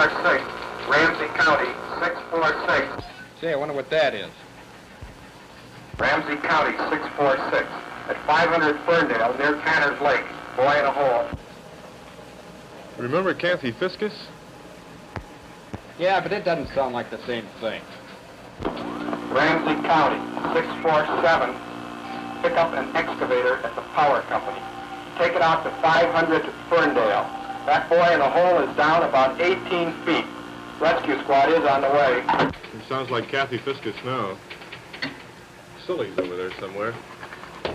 646, Ramsey County, 646. Say, I wonder what that is. Ramsey County, 646, at 500 Ferndale, near Tanner's Lake. Boy in a hole. Remember Kathy Fiskus? Yeah, but it doesn't sound like the same thing. Ramsey County, 647, pick up an excavator at the power company. Take it out to 500 Ferndale. That boy in the hole is down about 18 feet. Rescue squad is on the way. It sounds like Kathy Fiskus now. Sully's over there somewhere. This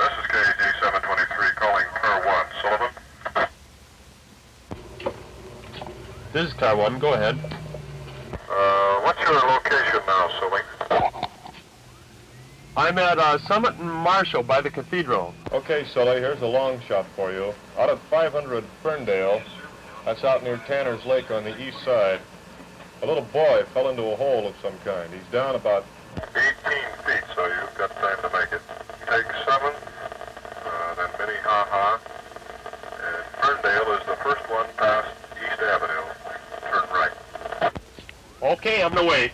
is KG 723 calling Car 1. Sullivan? This is Car 1. Go ahead. What's your location now, Sully? I'm at Summit and Marshall by the cathedral. Okay, Sully, here's a long shot for you. Out at 500 Ferndale, that's out near Tanner's Lake on the east side. A little boy fell into a hole of some kind. He's down about 18 feet, so you've got time to make it. Take 7, then Minnehaha, and Ferndale is the first one past East Avenue. Turn right. Okay, I'm on the way.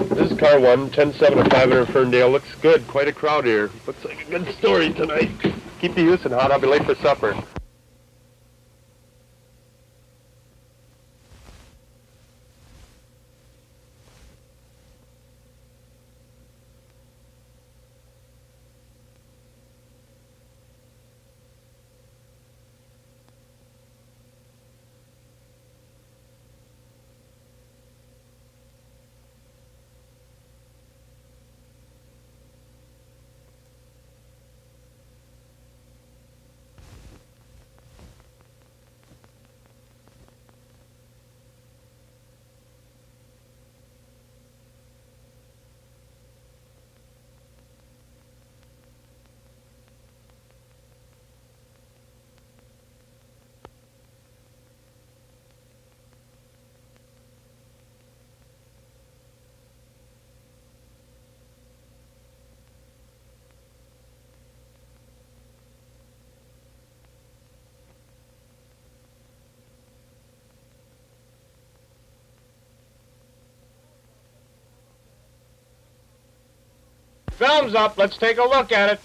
This is Car 1, 10-7 at 500 Ferndale. Looks good. Quite a crowd here. Looks like a good story tonight. Keep the Houston hot. I'll be late for supper. Film's up. Let's take a look at it.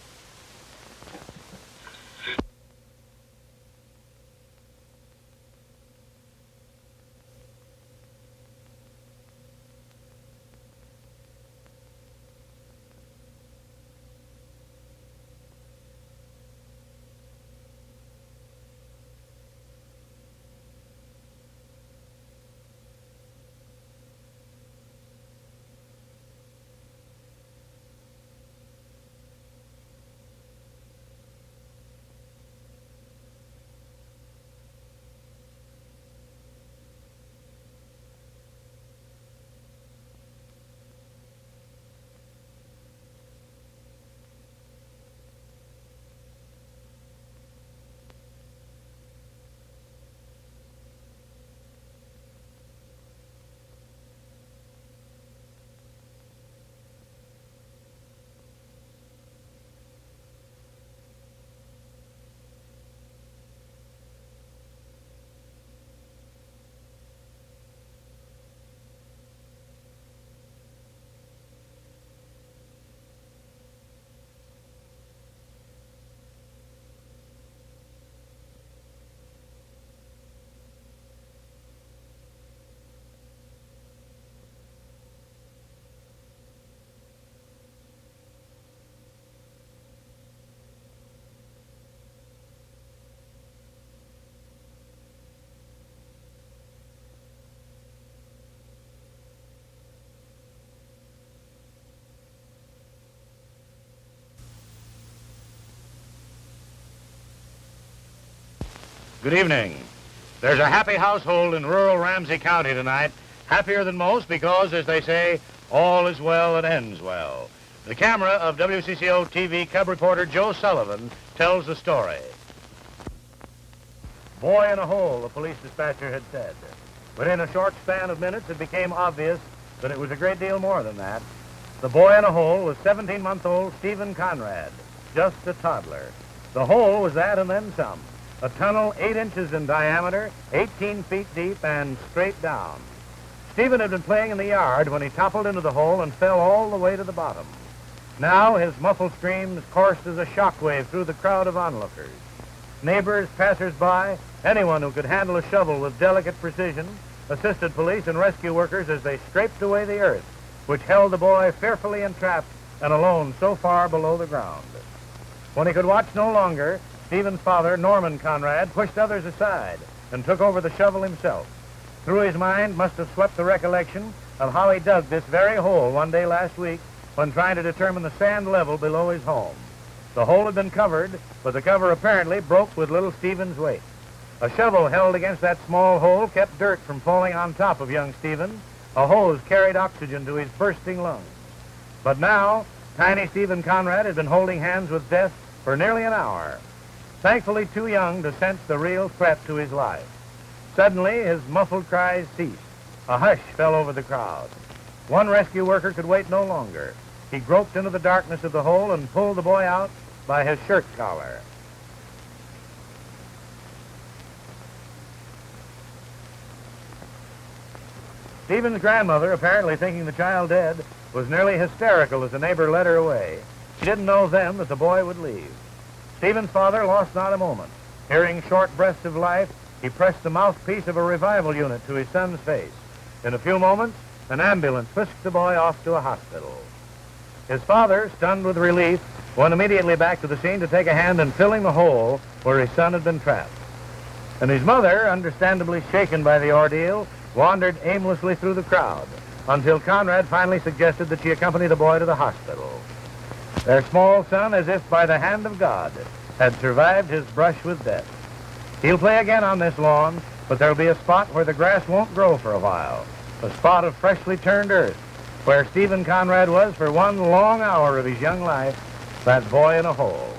Good evening. There's a happy household in rural Ramsey County tonight, happier than most because, as they say, all is well that ends well. The camera of WCCO TV cub reporter Joe Sullivan tells the story. Boy in a hole, the police dispatcher had said. Within a short span of minutes, it became obvious that it was a great deal more than that. The boy in a hole was 17-month-old Stephen Conrad, just a toddler. The hole was that and then some. A tunnel 8 inches in diameter, 18 feet deep, and straight down. Stephen had been playing in the yard when he toppled into the hole and fell all the way to the bottom. Now his muffled screams coursed as a shockwave through the crowd of onlookers. Neighbors, passers-by, anyone who could handle a shovel with delicate precision, assisted police and rescue workers as they scraped away the earth, which held the boy fearfully entrapped and alone so far below the ground. When he could watch no longer, Stephen's father, Norman Conrad, pushed others aside and took over the shovel himself. Through his mind must have swept the recollection of how he dug this very hole one day last week when trying to determine the sand level below his home. The hole had been covered, but the cover apparently broke with little Stephen's weight. A shovel held against that small hole kept dirt from falling on top of young Stephen. A hose carried oxygen to his bursting lungs. But now, tiny Stephen Conrad had been holding hands with death for nearly an hour, thankfully too young to sense the real threat to his life. Suddenly, his muffled cries ceased. A hush fell over the crowd. One rescue worker could wait no longer. He groped into the darkness of the hole and pulled the boy out by his shirt collar. Stephen's grandmother, apparently thinking the child dead, was nearly hysterical as the neighbor led her away. She didn't know then that the boy would leave. Stephen's father lost not a moment. Hearing short breaths of life, he pressed the mouthpiece of a revival unit to his son's face. In a few moments, an ambulance whisked the boy off to a hospital. His father, stunned with relief, went immediately back to the scene to take a hand in filling the hole where his son had been trapped. And his mother, understandably shaken by the ordeal, wandered aimlessly through the crowd until Conrad finally suggested that she accompany the boy to the hospital. Their small son, as if by the hand of God, had survived his brush with death. He'll play again on this lawn, but there'll be a spot where the grass won't grow for a while, a spot of freshly turned earth, where Stephen Conrad was for one long hour of his young life, that boy in a hole.